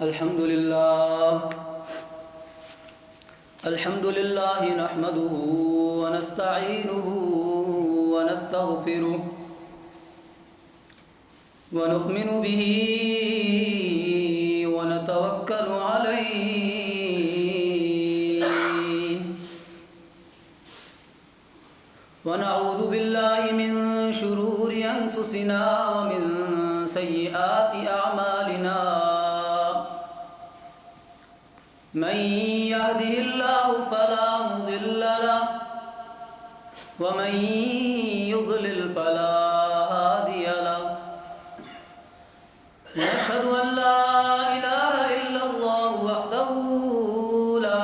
الحمد لله نحمده ونستعينه ونستغفره ونؤمن به ونتوكل عليه ونعوذ بالله من شرور أنفسنا ومن سيئات أعمالنا من يهده الله فلا مضل له ومن يضلل فلا هادي له ونشهد أن لا إله إلا الله وحده لا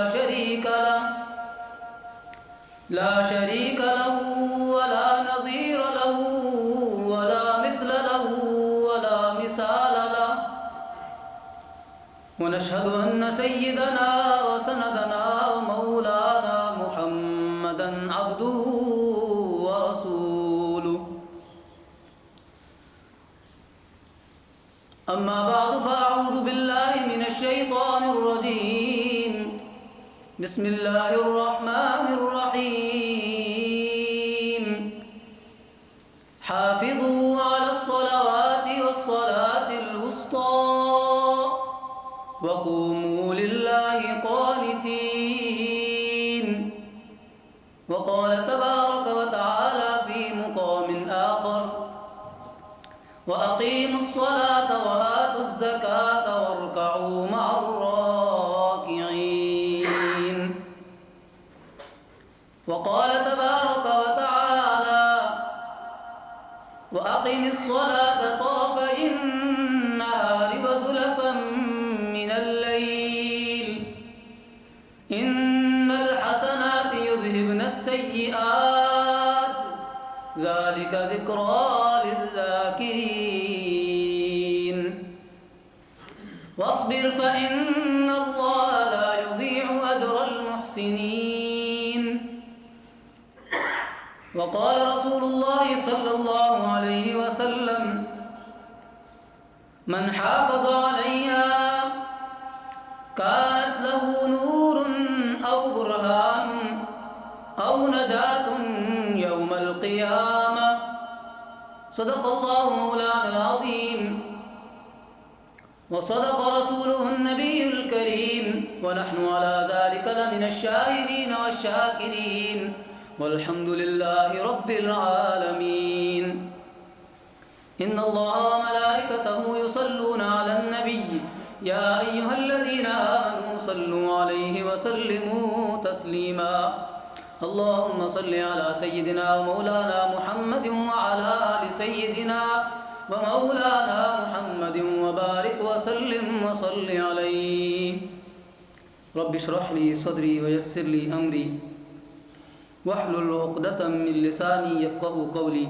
شريك له ولا نظير له ولا مثل له ولا مثال له ونشهد أن سيدنا وسندنا ومولانا محمدا عبده ورسوله أما بعد فأعوذ بالله من الشيطان الرجيم بسم الله الرحمن الرحيم حافظوا على الصلوات والصلاة الوسطى وقوموا لله قانتين وقال تبارك وتعالى في مقام آخر وأقيموا الصلاة وآتوا الزكاة واركعوا مع الراكعين وقال تبارك وتعالى وأقم الصلاة طرفي النهار وزلفا من الليل إن الحسنات يذهبن السيئات ذلك ذكرى للذاكرين واصبر فإن الله لا يضيع أجر المحسنين وقال رسول الله صلى الله عليه وسلم من حافظ عليها كانت له نور أو برهان أو نجاة يوم القيامة صدق الله مولانا العظيم وصدق رسوله النبي الكريم ونحن على ذلك لمن الشاهدين والشاكرين والحمد لله رب العالمين إن الله وملائكته يصلون على النبي يا أيها الذين آمنوا صلوا عليه وسلموا تسليما اللهم صل على سيدنا ومولانا محمد وعلى آل سيدنا ومولانا محمد وبارك وسلم وصل عليه رب اشرح لي صدري ويسر لي أمري واحلل عقدة من لساني يفقهوا قولي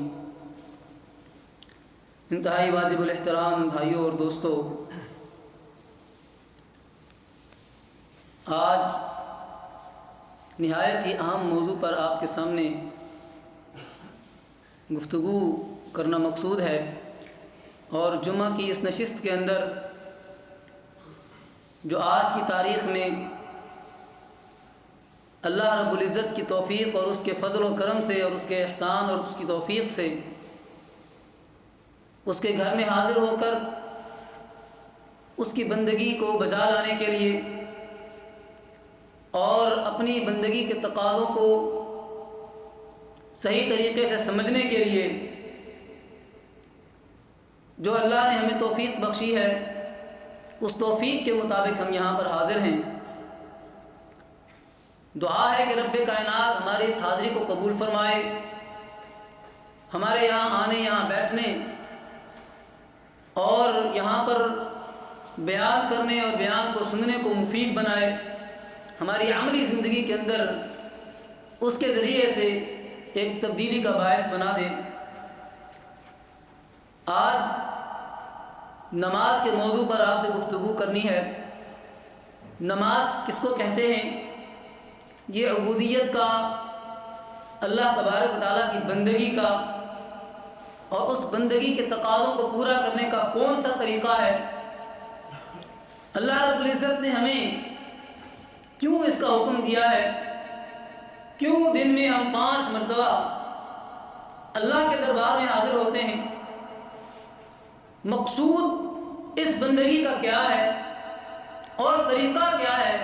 انتہائی واجب الاحترام بھائیوں اور دوستوں، آج نہایت ہی اہم موضوع پر آپ کے سامنے گفتگو کرنا مقصود ہے، اور جمعہ کی اس نشست کے اندر جو آج کی تاریخ میں اللہ رب العزت کی توفیق اور اس کے فضل و کرم سے اور اس کے احسان اور اس کی توفیق سے اس کے گھر میں حاضر ہو کر اس کی بندگی کو بجا لانے کے لیے اور اپنی بندگی کے تقاضوں کو صحیح طریقے سے سمجھنے کے لیے جو اللہ نے ہمیں توفیق بخشی ہے، اس توفیق کے مطابق ہم یہاں پر حاضر ہیں۔ دعا ہے کہ رب کائنات ہماری اس حاضری کو قبول فرمائے، ہمارے یہاں آنے، یہاں بیٹھنے اور یہاں پر بیان کرنے اور بیان کو سننے کو مفید بنائے، ہماری عملی زندگی کے اندر اس کے ذریعے سے ایک تبدیلی کا باعث بنا دے۔ آج نماز کے موضوع پر آپ سے گفتگو کرنی ہے۔ نماز کس کو کہتے ہیں؟ یہ عبودیت کا، اللہ تبارک و تعالیٰ کی بندگی کا اور اس بندگی کے تقاضوں کو پورا کرنے کا کون سا طریقہ ہے اللہ رب العزت نے ہمیں کیوں اس کا حکم دیا ہے؟ کیوں دن میں ہم 5 مرتبہ اللہ کے دربار میں حاضر ہوتے ہیں؟ مقصود اس بندگی کا کیا ہے اور طریقہ کیا ہے؟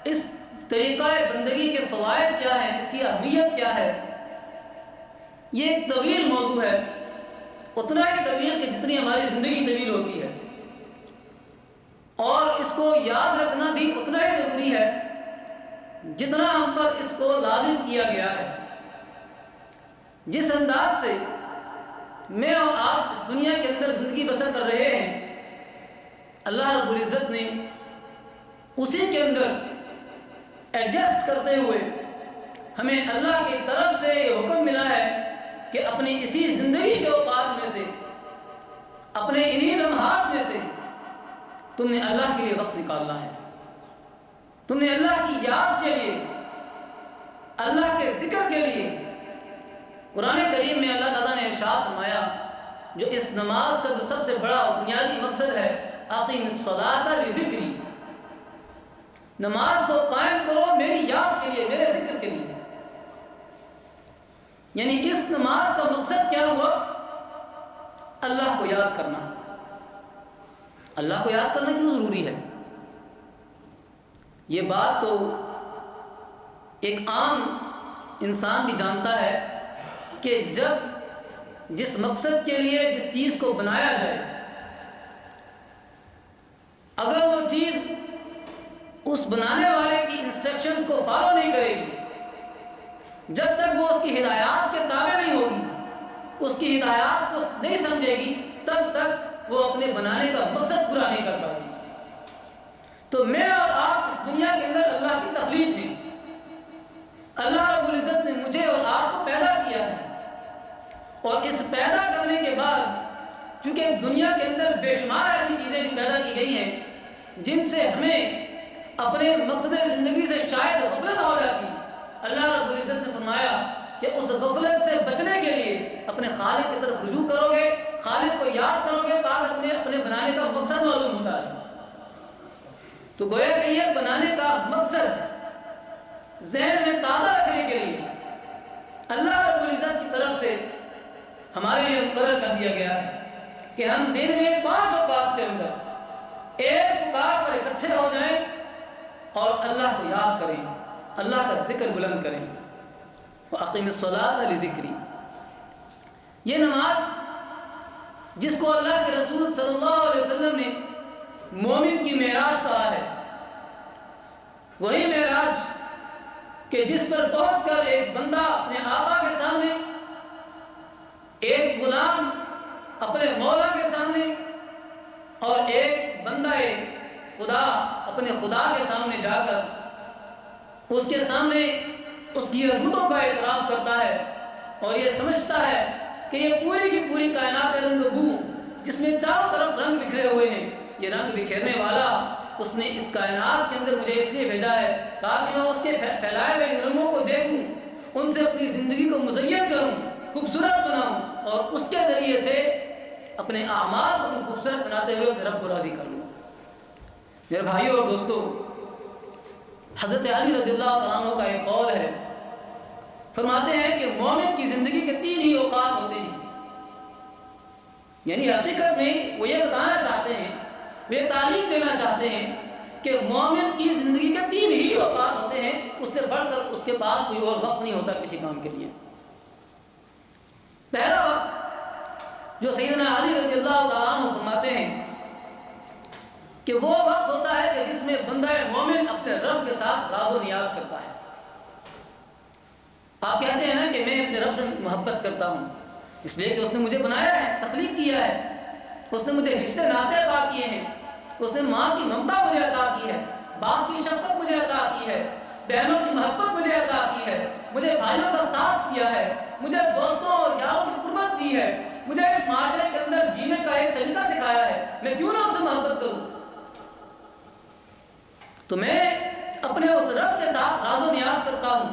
اس طریقہ بندگی کے فوائد کیا ہیں؟ اس کی اہمیت کیا ہے؟ یہ ایک طویل موضوع ہے، اتنا ہی طویل کہ جتنی ہماری زندگی طویل ہوتی ہے، اور اس کو یاد رکھنا بھی اتنا ہی ضروری ہے جتنا ہم پر اس کو لازم کیا گیا ہے۔ جس انداز سے میں اور آپ اس دنیا کے اندر زندگی بسر کر رہے ہیں، اللہ رب العزت نے اسی کے اندر ایڈجسٹ کرتے ہوئے ہمیں اللہ کی طرف سے یہ حکم ملا ہے کہ اپنی اسی زندگی کے اوقات میں سے، اپنے انہی لمحات میں سے تم نے اللہ کے لیے وقت نکالنا ہے، تم نے اللہ کی یاد کے لیے، اللہ کے ذکر کے لیے۔ قرآن کریم میں اللہ تعالیٰ نے ارشاد فرمایا، جو اس نماز کا جو سب سے بڑا بنیادی مقصد ہے، اقیم الصلاۃ لذکری، نماز کو قائم کرو میری یاد کے لیے، میرے ذکر کے لیے۔ یعنی اس نماز کا مقصد کیا ہوا؟ اللہ کو یاد کرنا۔ اللہ کو یاد کرنا کیوں ضروری ہے؟ یہ بات تو ایک عام انسان بھی جانتا ہے کہ جب جس مقصد کے لیے جس چیز کو بنایا جائے، اگر وہ چیز اس بنانے والے کی انسٹرکشنز کو فالو نہیں کرے گی، جب تک وہ اس کی ہدایات کے تابع نہیں ہوگی، اس کی ہدایات کو نہیں سمجھے گی، تب تک وہ اپنے بنانے کا مقصد پورا نہیں کر پائے گی۔ تو میں اور آپ اس دنیا کے اندر اللہ کی تخلیق ہیں۔ اللہ رب العزت نے مجھے اور آپ کو پیدا کیا ہے، اور اس پیدا کرنے کے بعد چونکہ دنیا کے اندر بے شمار ایسی چیزیں بھی پیدا کی گئی ہیں جن سے ہمیں اپنے مقصد زندگی سے شاید غفلت ہو جاتی، اللہ رب العزت نے فرمایا کہ اس غفلت سے بچنے کے لیے اپنے خالق کی طرف رجوع کرو گے، خالق کو یاد کرو گے، بعد اپنے بنانے کا مقصد معلوم ہوتا ہے۔ تو گویا کہ یہ بنانے کا مقصد ذہن میں تازہ رکھنے کے لیے اللہ رب العزت کی طرف سے ہمارے لیے مقرر کر دیا گیا ہے کہ ہم دن میں 5 اوقات کے اندر ایک پکار پر اکٹھے ہو جائیں اور اللہ کو یاد کریں، اللہ کا ذکر بلند کریں۔ وَأَقِمِ الصَّلَاةَ لِذِكْرِي، یہ نماز جس کو اللہ کے رسول صلی اللہ علیہ وسلم نے مومن کی معراج کہا ہے، وہی معراج کہ جس پر پہنچ کر ایک بندہ اپنے آقا کے سامنے، ایک غلام اپنے مولا کے سامنے، اور ایک بندہ خدا اپنے خدا کے سامنے جا کر اس کے سامنے اس کی عظمتوں کا اعتراف کرتا ہے، اور یہ سمجھتا ہے کہ یہ پوری کی پوری کائنات رنگ بو جس میں چاروں طرف رنگ بکھرے ہوئے ہیں، یہ رنگ بکھیرنے والا اس نے اس کائنات کے اندر مجھے اس لیے بھیجا ہے تاکہ میں اس کے پھیلائے ہوئے رنگوں کو دیکھوں، ان سے اپنی زندگی کو مزین کروں، خوبصورت بناؤں، اور اس کے ذریعے سے اپنے اعمال کو خوبصورت بناتے ہوئے اپنے رب کو راضی کر لوں۔ میرے بھائیوں اور دوستو، حضرت علی رضی اللہ تعالیٰ عنہ کا ایک قول ہے، فرماتے ہیں کہ مومن کی زندگی کے 3 ہی اوقات ہوتے ہیں۔ یعنی حقیقت میں وہ یہ بتانا چاہتے ہیں، وہ یہ تعلیم دینا چاہتے ہیں کہ مومن کی زندگی کے 3 ہی اوقات ہوتے ہیں، اس سے بڑھ کر اس کے پاس کوئی اور وقت نہیں ہوتا کسی کام کے لیے۔ پہلا وقت جو سیدنا علی رضی اللہ تعالیٰ عنہ فرماتے ہیں کہ وہ وقت ہوتا ہے کہ جس میں بندہ مومن اپنے رب کے ساتھ راز و نیاز کرتا ہے۔ آپ کہتے ہیں نا کہ میں اپنے رب سے محبت کرتا ہوں، اس لیے کہ اس نے مجھے بنایا ہے، تخلیق کیا ہے، اس نے مجھے رشتے ناطے عطا کیے ہیں، اس نے ماں کی ممتا مجھے عطا کی ہے، باپ کی شفقت مجھے عطا کی ہے، بہنوں کی محبت مجھے عطا کی ہے، مجھے بھائیوں کا ساتھ دیا ہے، مجھے دوستوں اور یاروں کی قربت دی ہے، مجھے اس معاشرے کے اندر جینے کا ایک سلیقہ سکھایا ہے، میں کیوں نہ اس سے محبت کروں؟ تو میں اپنے اس رب کے ساتھ راز و نیاز کرتا ہوں،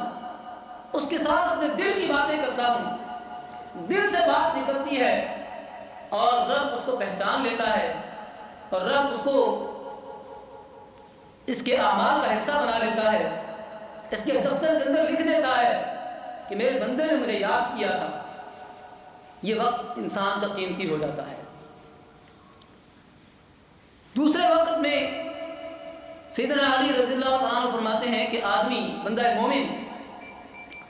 اس کے ساتھ اپنے دل کی باتیں کرتا ہوں، دل سے بات نکلتی ہے اور رب اس کو پہچان لیتا ہے، اور رب اس کو اس کے اعمال کا حصہ بنا لیتا ہے، اس کے دفتر کے اندر لکھ دیتا ہے کہ میرے بندے نے مجھے یاد کیا تھا، یہ وقت انسان کا قیمتی ہو جاتا ہے۔ دوسرے وقت میں سیدنا علی رضی اللہ عنہ فرماتے ہیں کہ آدمی بندہ مومن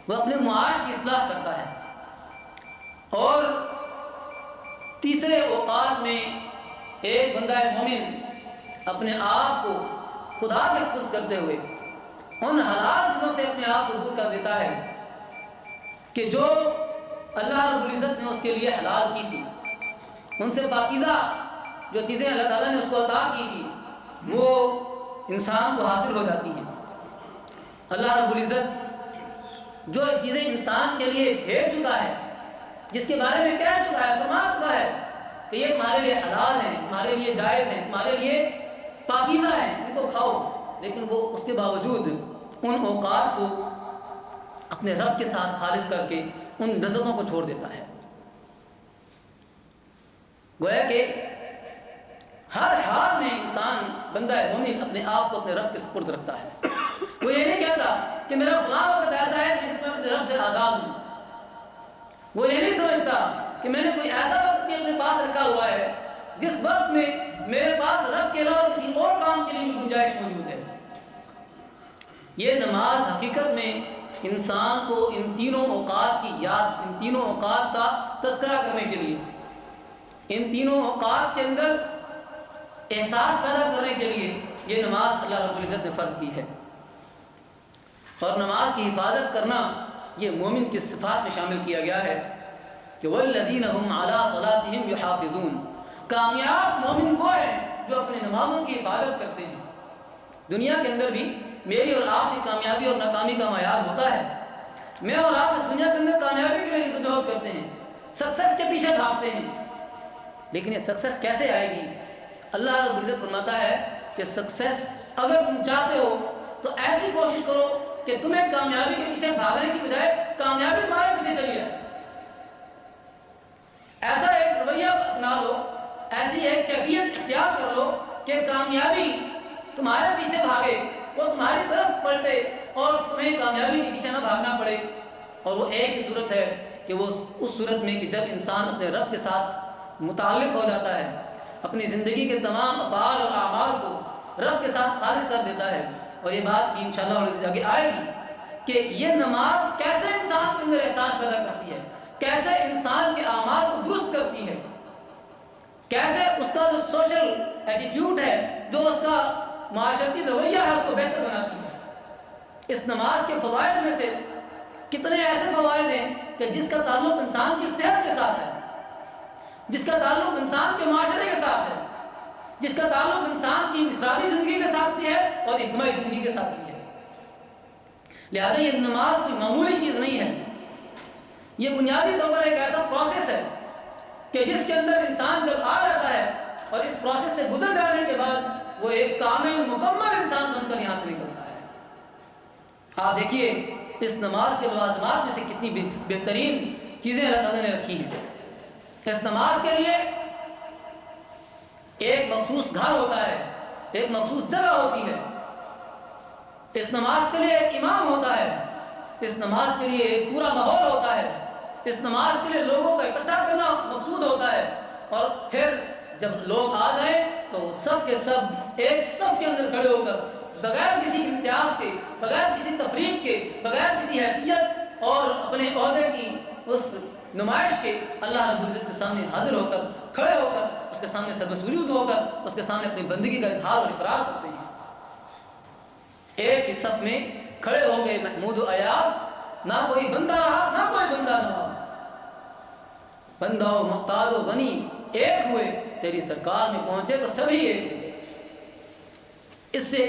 وہ اپنے معاش کی اصلاح کرتا ہے، اور تیسرے اوقات میں ایک بندہ مومن اپنے آپ کو خدا کے سپرد کرتے ہوئے ان حلال چیزوں سے اپنے آپ کو دور کر دیتا ہے کہ جو اللہ رب العزت نے اس کے لیے حلال کی تھی، ان سے پاکیزہ جو چیزیں اللہ تعالیٰ نے اس کو عطا کی تھی وہ انسان کو حاصل ہو جاتی ہیں۔ اللہ رب العزت جو چیزیں انسان کے لیے بھیج چکا ہے، جس کے بارے میں کہہ چکا ہے، فرما چکا ہے کہ یہ تمہارے لیے حلال ہیں، تمہارے لیے جائز ہیں، تمہارے لیے پاکیزہ ہیں، ان کو کھاؤ، لیکن وہ اس کے باوجود ان اوقات کو اپنے رب کے ساتھ خالص کر کے ان لذتوں کو چھوڑ دیتا ہے۔ گویا کہ ہر حال میں انسان بندہ مومن اپنے آپ کو اپنے رب کے سپرد رکھتا ہے۔ وہ یہ نہیں کہتا کہ میرا فلاں وقت ایسا ہے کہ جس میں اپنے رب سے آزاد ہوں، وہ یہ نہیں سمجھتا کہ میں نے کوئی ایسا وقت بھی اپنے پاس رکھا ہوا ہے جس وقت میں میرے پاس رب کے علاوہ کسی اور کام کے لیے بھی گنجائش موجود ہے۔ یہ نماز حقیقت میں انسان کو ان تینوں اوقات کی یاد، ان تینوں اوقات کا تذکرہ کرنے کے لیے، ان تینوں اوقات کے اندر احساس پیدا کرنے کے لیے یہ نماز اللہ رب العزت نے فرض کی ہے۔ اور نماز کی حفاظت کرنا یہ مومن کی صفات میں شامل کیا گیا ہے کہ وَالَّذِينَ هُمْ عَلَىٰ صَلَاتِهِمْ يُحَافِظُونَ، کامیاب مومن وہ ہے جو اپنی نمازوں کی حفاظت کرتے ہیں۔ دنیا کے اندر بھی میری اور آپ کی کامیابی اور ناکامی کا معیار ہوتا ہے۔ میں اور آپ اس دنیا کے اندر کامیابی کے لیے جدوجہد کرتے ہیں، سکسیس کے پیچھے بھاگتے ہیں، لیکن یہ سکسیس کیسے آئے گی؟ اللہ رب العزت فرماتا ہے کہ سکسیس اگر تم چاہتے ہو تو ایسی کوشش کرو کہ تمہیں کامیابی کے پیچھے بھاگنے کی بجائے کامیابی تمہارے پیچھے چلی جائے۔ ایسا ایک رویہ اپنا لو، ایسی ایک کیفیت اختیار کر لو کہ کامیابی تمہارے پیچھے بھاگے، وہ تمہاری طرف پلٹے اور تمہیں کامیابی کے پیچھے نہ بھاگنا پڑے۔ اور وہ ایک ہی صورت ہے کہ وہ اس صورت میں کہ جب انسان اپنے رب کے ساتھ متعلق ہو جاتا ہے، اپنی زندگی کے تمام افعال اور اعمال کو رب کے ساتھ خالص کر دیتا ہے۔ اور یہ بات بھی انشاءاللہ آگے آئے گی کہ یہ نماز کیسے انسان کے اندر احساس پیدا کرتی ہے، کیسے انسان کے اعمال کو درست کرتی ہے، کیسے اس کا جو سوشل ایٹیٹیوڈ ہے، جو اس کا معاشرتی رویہ ہے، اس کو بہتر بناتی ہے۔ اس نماز کے فوائد میں سے کتنے ایسے فوائد ہیں کہ جس کا تعلق انسان کی صحت کے ساتھ ہے، جس کا تعلق انسان کے معاشرے کے ساتھ ہے، جس کا تعلق انسان کی انفرادی زندگی کے ساتھ بھی ہے اور اجتماعی زندگی کے ساتھ بھی ہے۔ لہذا یہ نماز کوئی معمولی چیز نہیں ہے، یہ بنیادی طور پر ایک ایسا پروسیس ہے کہ جس کے اندر انسان جب آ جاتا ہے اور اس پروسیس سے گزر جانے کے بعد وہ ایک کامل مکمل انسان بن کر یہاں سے نکلتا ہے۔ آپ دیکھیے اس نماز کے لوازمات میں سے کتنی بہترین چیزیں اللہ تعالیٰ نے رکھی ہیں۔ اس نماز کے لیے ایک مخصوص گھر ہوتا ہے، ایک مخصوص جگہ ہوتی ہے، اس نماز کے لیے ایک امام ہوتا ہے، اس نماز کے لیے ایک پورا ماحول ہوتا ہے، اس نماز کے لیے لوگوں کا اکٹھا کرنا مقصود ہوتا ہے، اور پھر جب لوگ آ جائیں تو سب کے سب ایک صف کے اندر کھڑے ہو کر بغیر کسی امتیاز کے، بغیر کسی تفریق کے، بغیر کسی حیثیت اور اپنے عہدے کی اس نمائش کے اللہ رب العزت کے سامنے حاضر ہو کر، کھڑے ہو کر، اس کے سامنے سر سجود ہو کر اس کے سامنے اپنی بندگی کا اظہار اور اقرار کرتے ہیں۔ ایک ہی صف میں کھڑے ہو گئے محمود و ایاز، نہ کوئی بندہ رہا نہ کوئی بندہ نواز، بندہ و مختار و غنی ایک ہوئے، تیری سرکار میں پہنچے تو سبھی ایک ہوئے۔ اس سے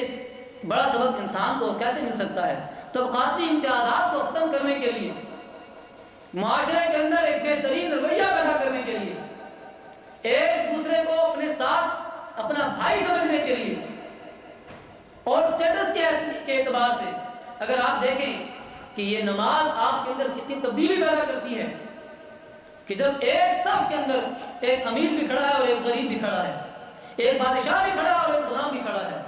بڑا سبق انسان کو کیسے مل سکتا ہے؟ طبقاتی امتیازات کو ختم کرنے کے لیے، معاشرے کے اندر ایک بہترین رویہ پیدا کرنے کے لیے، ایک دوسرے کو اپنے ساتھ اپنا بھائی سمجھنے کے لیے، اور اسٹیٹس کے اعتبار سے اگر آپ دیکھیں کہ یہ نماز آپ کے اندر کتنی تبدیلی پیدا کرتی ہے کہ جب ایک صف کے اندر ایک امیر بھی کھڑا ہے اور ایک غریب بھی کھڑا ہے، ایک بادشاہ بھی کھڑا ہے اور ایک غلام بھی کھڑا ہے،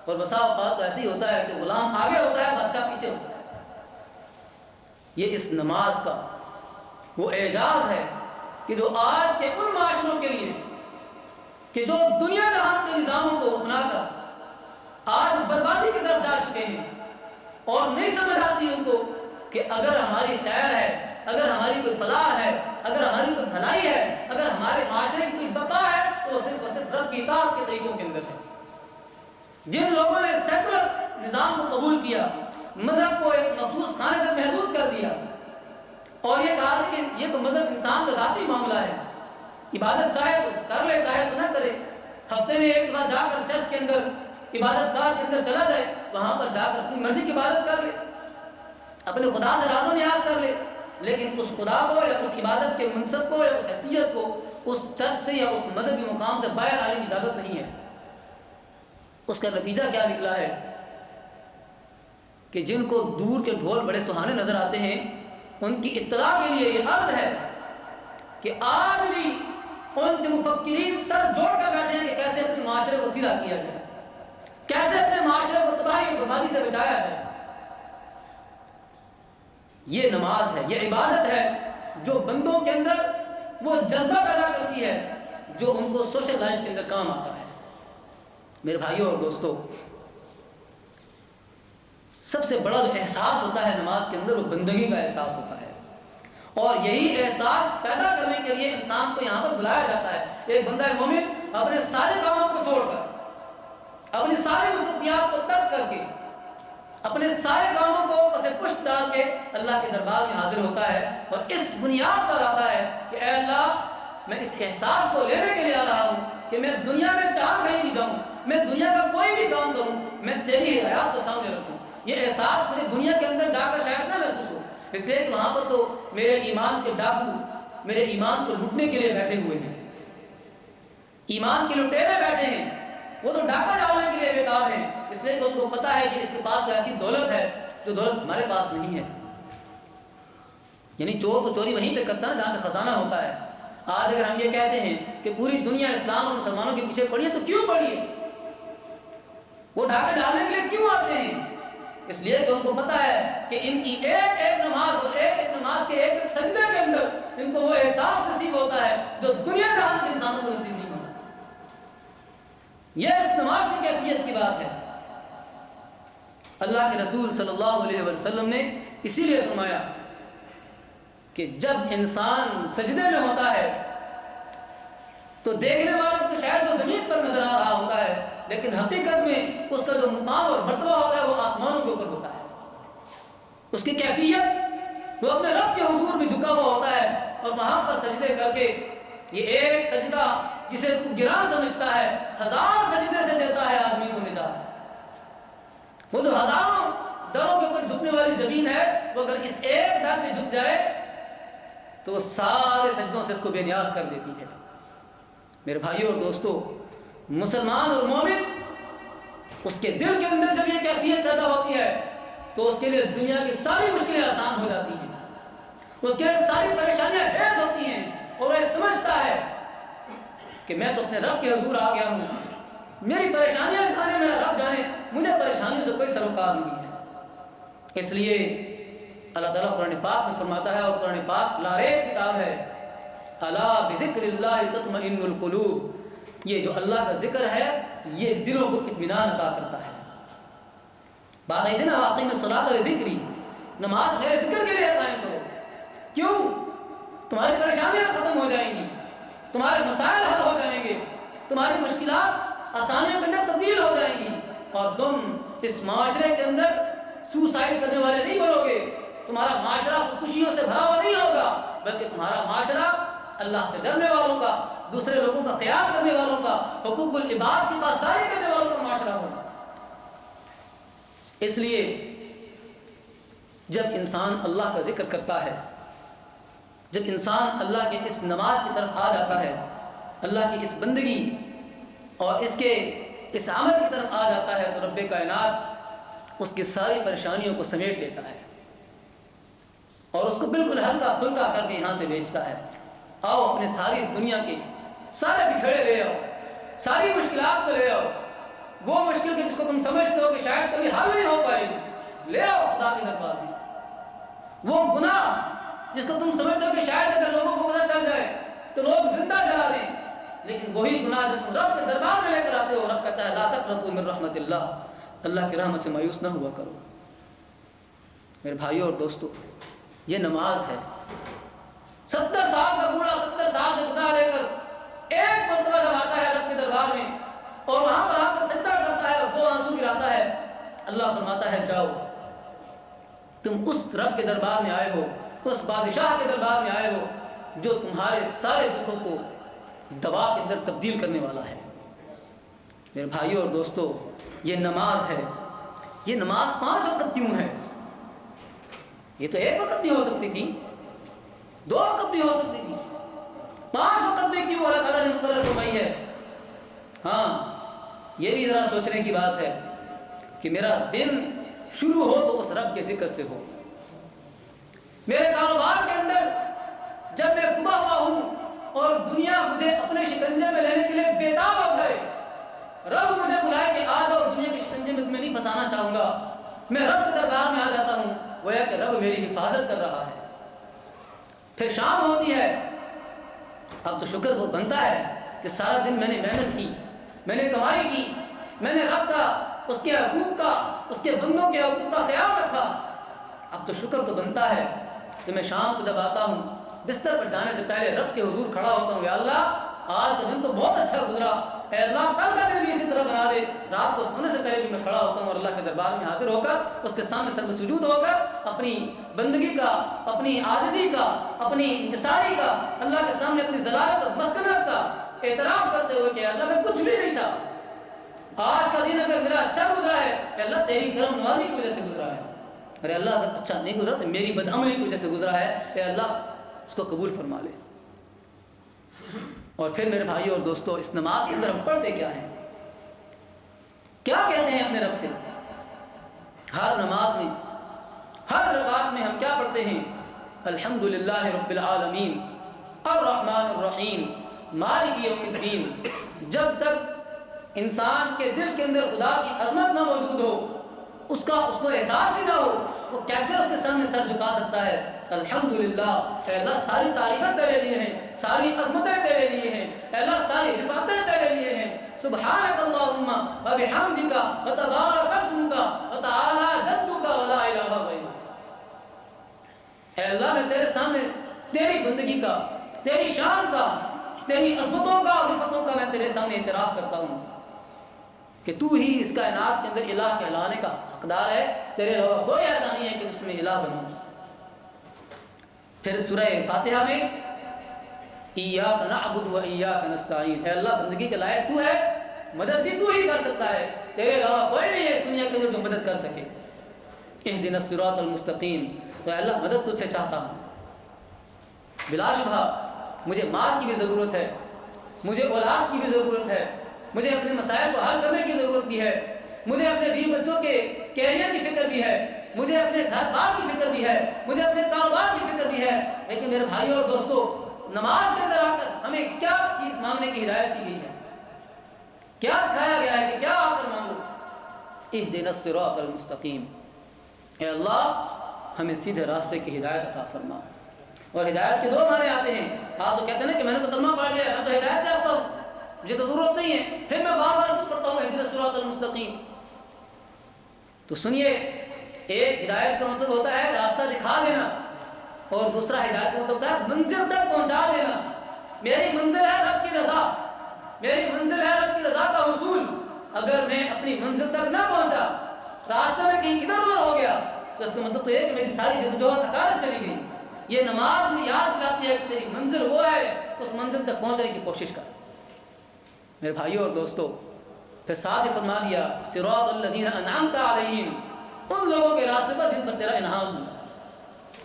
اور بسا اوقات تو ایسے ہی ہوتا ہے کہ غلام آگے ہوتا ہے بادشاہ پیچھے ہوتا ہے۔ یہ اس نماز کا وہ اعجاز ہے کہ جو آج کے ان معاشروں کے لیے کہ جو دنیا جہان کے نظاموں کو اپنا کر آج بربادی کی طرف جا چکے ہیں اور نہیں سمجھ آتی ان کو کہ اگر ہماری خیر ہے، اگر ہماری کوئی فلاح ہے، اگر ہماری کوئی بھلائی ہے، اگر ہمارے معاشرے کی کوئی بقا ہے تو وہ صرف اور صرف رب کی اطاعت کے طریقوں کے اندر ہے۔ جن لوگوں نے سیکولر نظام کو قبول کیا، مذہب کو ایک مخصوص خانے تک محدود کر دیا اور یہ کہا کہ یہ تو مذہب انسان کا ذاتی معاملہ ہے، عبادت چاہے تو کر لے چاہے تو نہ کرے، ہفتے میں ایک بار جا کر چرچ کے اندر عبادت گاہ کے اندر چلا جائے، وہاں پر جا کر اپنی مرضی کی عبادت کر لے، اپنے خدا سے راز و نیاز کر لے، لیکن اس خدا کو یا اس عبادت کے منصب کو یا اس حیثیت کو اس چرچ سے یا اس مذہبی مقام سے باہر آنے کی اجازت نہیں ہے۔ اس کا نتیجہ کیا نکلا ہے کہ جن کو دور کے ڈھول بڑے سہانے نظر آتے ہیں ان کی اطلاع کے لیے یہ عرض ہے کہ آج بھی ان کے مفکرین سر جوڑ کر بیٹھے ہیں کہ کیسے اپنے معاشرے کو سیدھا کیا جائے، کیسے اپنے معاشرے کو تباہی اور بربادی سے بچایا جائے۔ یہ نماز ہے، یہ عبادت ہے جو بندوں کے اندر وہ جذبہ پیدا کرتی ہے جو ان کو سوشل لائف کے اندر کام آتا ہے۔ میرے بھائیوں اور دوستو، سب سے بڑا جو احساس ہوتا ہے نماز کے اندر وہ بندگی کا احساس ہوتا ہے، اور یہی احساس پیدا کرنے کے لیے انسان کو یہاں پر بلایا جاتا ہے۔ ایک بندہ مومن اپنے سارے کاموں کو چھوڑ کر، اپنی ساری مصروفیات کو ترک کر کے، اپنے سارے کاموں کو پس پشت ڈال کے اللہ کے دربار میں حاضر ہوتا ہے اور اس بنیاد پر آتا ہے کہ اے اللہ، میں اس احساس کو لینے کے لیے آ رہا ہوں کہ میں دنیا میں چاہ کہیں بھی جاؤں، میں دنیا کا کوئی بھی کام کروں، میں تیری حیات کو سامنے رکھوں۔ یہ احساس مجھے دنیا کے اندر جا کر شاید نہ محسوس ہو، اس لیے کہ وہاں پر تو میرے ایمان کے ڈاکو میرے ایمان کو لوٹنے کے لیے بیٹھے ہوئے ہیں، ایمان کے لٹیرے بیٹھے ہیں، وہ تو ڈاکہ ڈالنے کے لیے بیکار ہیں، اس لیے کہ ان کو پتا ہے کہ اس کے پاس ایسی دولت ہے جو دولت ہمارے پاس نہیں ہے۔ یعنی چور تو چوری وہیں پہ کرتا ہے جہاں پہ خزانہ ہوتا ہے۔ آج اگر ہم یہ کہتے ہیں کہ پوری دنیا اسلام اور مسلمانوں کے پیچھے پڑی ہے تو کیوں پڑی ہے؟ وہ ڈاکے ڈالنے کے لیے کیوں آتے ہیں؟ اس لیے کہ ان کو پتا ہے کہ ان کی ایک ایک نماز اور ایک ایک نماز کے ایک ایک سجدے کے اندر ان کو وہ احساس نصیب ہوتا ہے جو دنیا جہان کے انسانوں کو نصیب نہیں ہوتا۔ یہ اس نماز کی کیفیت کی بات ہے۔ اللہ کے رسول صلی اللہ علیہ وسلم نے اسی لیے فرمایا کہ جب انسان سجدے میں ہوتا ہے تو دیکھنے والوں کو شاید وہ زمین پر نظر آ رہا ہوتا ہے، لیکن حقیقت میں اس کا جو مقام اور مرتبہ ہوتا ہے وہ آسمانوں کے اوپر ہوتا ہے۔ اس کی کیفیت وہ اپنے رب کے حضور میں جھکا ہوا ہوتا ہے اور وہاں پر سجدے کر کے یہ ایک سجدہ جسے تو گراں سمجھتا ہے 1000 سجدے سے دیتا ہے آدمی کو نجات۔ وہ جو ہزاروں دروں کے اوپر جھکنے والی زمین ہے وہ اگر اس ایک در میں جھک جائے تو وہ سارے سجدوں سے اس کو بے نیاز کر دیتی ہے۔ میرے بھائیوں اور دوستو، مسلمان اور مومن اس کے دل کے اندر جب یہ کیفیت پیدا ہوتی ہے تو اس کے لیے دنیا کی ساری مشکلیں آسان ہو جاتی ہیں، اس کے لیے ساری پریشانیاں حیض ہوتی ہیں اور وہ سمجھتا ہے کہ میں تو اپنے رب کے حضور آ گیا ہوں، میری پریشانیاں جانے میرا رب جانے، مجھے پریشانیوں سے کوئی سروکار نہیں ہے۔ اس لیے اللہ تعالیٰ قرآن پاک میں فرماتا ہے، اور قرآن پاک لاریب کتاب ہے، الا بذکر اللہ تطمئن القلوب، یہ جو اللہ کا ذکر ہے یہ دلوں کو اطمینان عطا کرتا ہے۔ بعض دن واقعی میں صلاۃ ذکری، نماز میرے ذکر کے لیے قائم کرو۔ کیوں؟ تمہاری پریشانیاں ختم ہو جائیں گی، تمہارے مسائل حل ہو جائیں گے، تمہاری مشکلات آسانیوں کے اندر تبدیل ہو جائیں گی، اور تم اس معاشرے کے اندر سوسائڈ کرنے والے نہیں بنو گے، تمہارا معاشرہ خوشیوں سے بھرا ہوا نہیں ہوگا، بلکہ تمہارا معاشرہ اللہ سے ڈرنے والوں کا، دوسرے لوگوں کا خیال کرنے والوں کا، حقوق العباد کی پاسداری کرنے والوں کا معاشرہ ہوگا۔ اس لیے جب انسان اللہ کا ذکر کرتا ہے، جب انسان اللہ کے اس نماز کی طرف آ جاتا ہے، اللہ کی اس بندگی اور اس عمل کی طرف آ جاتا ہے، تو رب کائنات اس کی ساری پریشانیوں کو سمیٹ لیتا ہے اور اس کو بالکل ہلکا پھلکا کر کے یہاں سے بھیجتا ہے۔ آؤ اپنے ساری دنیا کے سارے بکھیڑے لے آؤ، ساری مشکلات کو لے آؤ، وہ مشکل کہ جس کو تم سمجھتے ہو کہ شاید کبھی حل نہیں ہو پائے گی، لے آؤ خدا کے دربار میں۔ وہ گناہ جس کو تم سمجھتے ہو کہ شاید اگر لوگوں کو پتہ چل جائے تو لوگ زندہ جلا دیں، لیکن وہی گناہ جب تم رب کے دربار میں لے کر آتے ہو، رب کہتا ہے لا تقنطوا من رحمت اللہ کی رحمت سے مایوس نہ ہوا کرو۔ میرے بھائیوں اور دوستو، یہ نماز ہے۔ 70 سال کا بوڑھا 70 سال کے گناہ لے کر ایک مرتبہ جب آتا ہے رب کے دربار میں اور وہاں پر آ کر سجدہ کرتا ہے اور 2 آنسو گراتا ہے، اللہ فرماتا ہے جاؤ، تم اس رب کے دربار میں آئے ہو، اس بادشاہ کے دربار میں آئے ہو جو تمہارے سارے دکھوں کو دوا کے اندر تبدیل کرنے والا ہے۔ میرے بھائیوں اور دوستو، یہ نماز ہے۔ یہ نماز 5 وقت کیوں ہے؟ یہ تو 1 وقت بھی ہو سکتی تھی، 2 وقت بھی ہو سکتی تھی، 5 وقت میں کیوں اللہ تعالیٰ نے مقرر فرمائی ہے؟ ہاں، یہ بھی ذرا سوچنے کی بات ہے کہ میرا دن شروع ہو تو اس رب کے ذکر سے ہو۔ میرے کاروبار کے اندر جب میں کھپا ہوا ہوں اور دنیا مجھے اپنے شکنجے میں لینے کے لیے بیتاب ہو جائے، رب مجھے بلائے کہ آ جاؤ، دنیا کے شکنجے میں تمہیں نہیں پھنسانا چاہوں گا، میں رب کے دربار میں آ جاتا ہوں، گویا کہ رب میری حفاظت کر رہا ہے۔ پھر شام ہوتی ہے، اب تو شکر وہ بنتا ہے کہ سارا دن میں نے محنت کی، میں نے کمائی کی، میں نے رب کا، اس کے حقوق کا، اس کے بندوں کے حقوق کا خیال رکھا۔ اب تو شکر تو بنتا ہے کہ میں شام کو جب آتا ہوں بستر پر جانے سے پہلے رب کے حضور کھڑا ہوتا ہوں، یا اللہ آج کا دن تو بہت اچھا گزرا، اے اللہ کل کا دن بھی اسی طرح بنا دے۔ رات کو سونے سے پہلے بھی میں کھڑا ہوتا ہوں اور اللہ کے دربار میں حاضر ہو کر اس کے سامنے سر سجود ہو کر اپنی بندگی کا، اپنی عاجزی کا، اپنی انکساری کا، اللہ کے سامنے اپنی ذلالت اور مسکنت کا اعتراف کرتے ہوئے کہ اللہ میں کچھ بھی نہیں تھا، آج کا دن اگر میرا اچھا گزرا ہے کہ اللہ تیری کرم نوازی کی وجہ سے گزرا ہے، ارے اللہ اگر اچھا نہیں گزرا تو میری بدعملی کی وجہ سے گزرا ہے، اے اللہ اس کو قبول فرما لے۔ اور پھر میرے بھائیوں اور دوستو، اس نماز کے اندر ہم پڑھتے کیا ہیں؟ کیا کہتے ہیں اپنے رب سے؟ ہر نماز میں، ہر رکعت میں ہم کیا پڑھتے ہیں؟ الحمدللہ رب العالمین الرحمن الرحیم مالک یوم الدین۔ جب تک انسان کے دل کے اندر خدا کی عظمت نہ موجود ہو، اس کو احساس ہی نہ ہو، وہ کیسے اس کے سامنے سر جھکا سکتا ہے؟ الحمدللہ، اے اللہ ساری تعریفیں تیرے لیے ہیں، ساری عظمتیں تیرے لیے ہیں، اے اللہ ساری حفاظتیں تیرے لیے ہیں۔ سبحانک اللہم وبحمدک وتبارک اسمک وتعالی جدک ولا الہ غیرک۔ اے اللہ میں تیرے سامنے تیری بندگی کا، تیری شان کا، تیری عظمتوں کا اور حفاظتوں کا میں تیرے سامنے اعتراف کرتا ہوں کہ تو ہی اس کائنات کے اندر الہ کہلانے کا حقدار ہے، تیرے علاوہ کوئی ایسا نہیں ہے کہ اس میں الہ بنو۔ پھر سورہ فاتحہ میں ایاک نعبد و ایاک نستعین، اے اللہ بندگی کے لائق تو ہے، مدد بھی تو ہی کر سکتا ہے، تیرے علاوہ کوئی نہیں ہے اس دنیا کے اندر جو مدد کر سکے۔ اہدنا الصراط المستقیم، تو اے اللہ مدد تجھ سے چاہتا ہوں۔ بلا شبہ مجھے مال کی بھی ضرورت ہے، مجھے اولاد کی بھی ضرورت ہے، مجھے اپنے مسائل کو حل کرنے کی ضرورت بھی ہے، مجھے اپنے بیوی بچوں کے کیریئر کی فکر بھی ہے، مجھے اپنے گھر بار کی فکر بھی ہے، مجھے اپنے کاروبار کی فکر بھی ہے۔ لیکن میرے بھائیوں اور دوستو، نماز کے اندر آ کر ہمیں کیا چیز مانگنے کی ہدایت کی گئی ہے؟ کیا سکھایا گیا ہے کہ کیا آ کر مانگو؟ اہدنا الصراط المستقیم، اے اللہ ہمیں سیدھے راستے کی ہدایت عطا فرما۔ اور ہدایت کے 2 معنی آتے ہیں۔ آپ تو کہتے ہیں کہ میں نے تو کلمہ پڑھ لیا، میں تو ہدایت یافتہ ہوں، مجھے تو ضرورت نہیں ہے، پھر میں بار بار کیوں پڑھتا ہوں اہدنا الصراط المستقیم؟ تو سنیے، ایک ہدایت کا مطلب ہوتا ہے راستہ دکھا دینا، اور دوسرا ہدایت کا مطلب ہوتا ہے منزل تک پہنچا دینا۔ میری منزل ہے رب کی رضا، میری منزل ہے رب کی رضا کا حصول۔ اگر میں اپنی منزل تک نہ پہنچا، راستے میں کہیں ادھر ادھر ہو گیا، تو اس کا مطلب تو یہ کہ میری ساری جدوجہد اکارت چلی گئی۔ یہ نماز مجھے یاد دلاتی ہے کہ تیری منزل وہ ہے، اس منزل تک پہنچنے کی کوشش کر۔ میرے بھائیوں اور دوستو، پھر ساتھ ہی فرما دیا صراط الذین انعمت علیہم، ان لوگوں کے راستے پر جن پر تیرا انعام ہو۔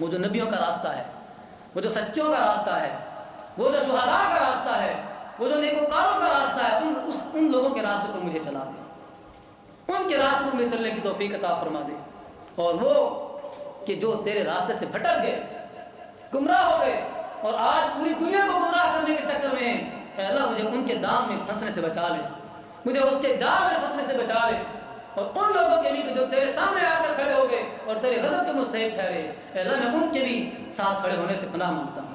وہ جو نبیوں کا راستہ ہے، وہ جو سچوں کا راستہ ہے، وہ جو شہداء کا راستہ ہے، وہ جو نیکوکاروں کا راستہ ہے، ان لوگوں کے راستے پر مجھے چلا دے، ان کے راستے پر مجھے چلنے کی توفیق عطا فرما دے۔ اور وہ کہ جو تیرے راستے سے بھٹک گئے، گمراہ ہو گئے، اور آج پوری دنیا کو گمراہ کرنے کے چکر میں ہیں، اے اللہ مجھے ان کے دام میں پھنسنے سے بچا لے، مجھے اس کے جال میں پھنسنے سے بچا لے، اور ان لوگوں کے بھی جو تیرے سامنے آ کر کھڑے ہو گئے اور تیرے غضب کے مستحق ٹھہرے، اے اللہ میں ان کے بھی ساتھ کھڑے ہونے سے پناہ مانگتا ہوں۔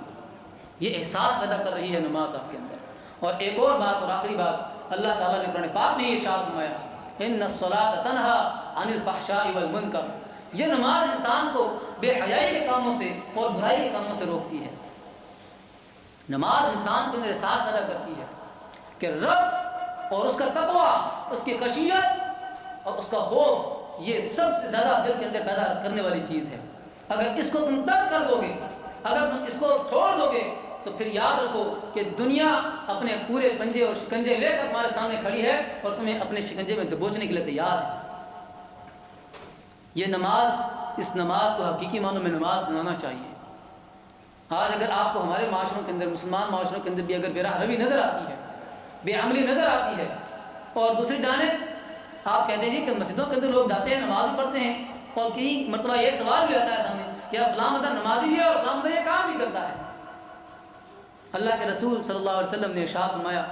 یہ احساس پیدا کر رہی ہے نماز آپ کے اندر۔ اور ایک اور بات اور آخری بات، اللہ تعالیٰ نے قرآن پاک میں یہ ارشاد فرمایا، ان الصلاۃ تنہی عن الفحشاء والمنکر، یہ نماز انسان کو بے حیائی کے کاموں سے اور برائی کے کاموں سے روکتی ہے۔ نماز انسان کے اندر احساس پیدا کرتی ہے کہ رب اور اس کا تقویٰ، اس کی خشیت اور اس کا خوف، یہ سب سے زیادہ دل کے اندر پیدا کرنے والی چیز ہے۔ اگر اس کو تم ترک کر دو گے، اگر تم اس کو چھوڑ دو گے، تو پھر یاد رکھو کہ دنیا اپنے پورے پنجے اور شکنجے لے کر تمہارے سامنے کھڑی ہے اور تمہیں اپنے شکنجے میں دبوچنے کے لیے تیار ہے۔ یہ نماز، اس نماز کو حقیقی معنوں میں نماز بنانا چاہیے۔ آج اگر آپ کو ہمارے معاشروں کے اندر، مسلمان معاشروں کے اندر بھی اگر بے راہ روی نظر آتی ہے، بے عملی نظر آتی ہے، اور دوسری جانب آپ کہتے ہیں کہ مسجدوں کے اندر لوگ جاتے ہیں، نماز بھی پڑھتے ہیں، اور کئی مرتبہ یہ سوال بھی آتا ہے سامنے کہ فلاں بندہ نمازی بھی ہے اور فلاں بندہ یہ کام بھی کرتا ہے۔ اللہ کے رسول صلی اللہ علیہ وسلم نے ارشاد فرمایا،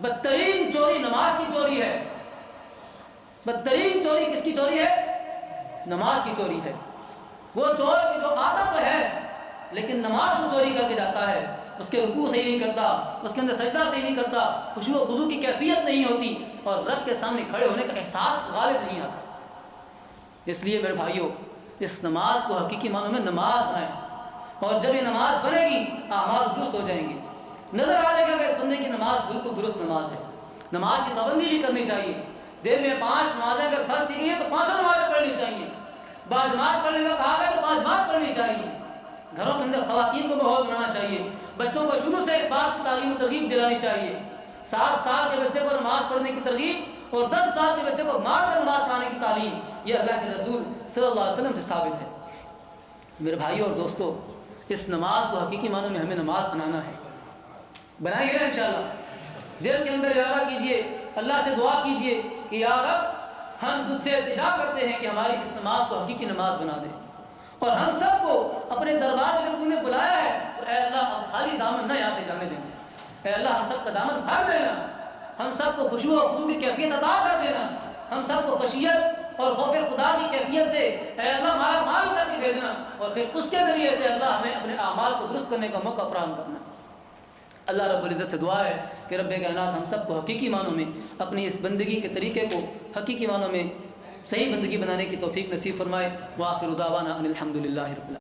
بدترین چوری نماز کی چوری ہے۔ بدترین چوری کس کی چوری ہے؟ نماز کی چوری ہے۔ وہ چور کی جو آتا تو ہے لیکن نماز کو چوری کر کے جاتا ہے، اس کے رکوع صحیح نہیں کرتا، اس کے اندر سجدہ صحیح نہیں کرتا، خشوع و خضوع کی کیفیت نہیں ہوتی، اور رب کے سامنے کھڑے ہونے کا احساس غالب نہیں آتا۔ اس لیے میرے بھائیوں، اس نماز کو حقیقی معنوں میں نماز بنائیں، اور جب یہ نماز بنے گی اعمال درست ہو جائیں گے۔ نظر آ جائے گا کہ اس بندے کی نماز بالکل درست نماز ہے۔ نماز کی پابندی بھی کرنی چاہیے۔ دن میں 5 نمازیں اگر فرض کی گئی ہیں تو 5 نمازیں پڑھنی چاہیے۔ باجماعت پڑھنے کا کہا گیا تو باجماعت پڑھنی چاہیے۔ گھروں کے اندر خواتین کو ماحول بنانا چاہیے، بچوں کو شروع سے اس بات کی تعلیم و ترغیب دلانی چاہیے۔ 7 سال کے بچے کو نماز پڑھنے کی ترغیب اور 10 سال کے بچے کو مار کر نماز پڑھانے کی تعلیم، یہ اللہ کے رسول صلی اللہ علیہ وسلم سے ثابت ہے۔ میرے بھائیوں اور دوستوں، اس نماز کو حقیقی معنوں میں ہمیں نماز بنانا ہے۔ بنائیں گے انشاءاللہ۔ دل کے اندر ارادہ کیجئے، اللہ سے دعا کیجئے کہ یا رب ہم تجھ سے التجا کرتے ہیں کہ ہماری اس نماز کو حقیقی نماز بنا دے، اور ہم سب کو اپنے دربار میں جب تم نے بلایا ہے تو اے اللہ اب خالی دامن نہ یہاں سے جانے دیں، اے اللہ ہم سب کا دامن بھر دینا، ہم سب کو خشوع و خضوع کی کیفیت عطا کر دینا، ہم سب کو خشیت اور خوف خدا کی کیفیت سے اے اللہ مالا مال کر کے بھیجنا، اور پھر اس کے ذریعے سے اللہ ہمیں اپنے اعمال کو درست کرنے کا موقع فراہم کرنا۔ اللہ رب العزت سے دعا ہے کہ رب کائنات ہم سب کو حقیقی معنوں میں اپنی اس بندگی کے طریقے کو حقیقی معنوں میں صحیح بندگی بنانے کی توفیق نصیب فرمائے۔ وآخر دعوانا ان الحمد للہ رب العالمین۔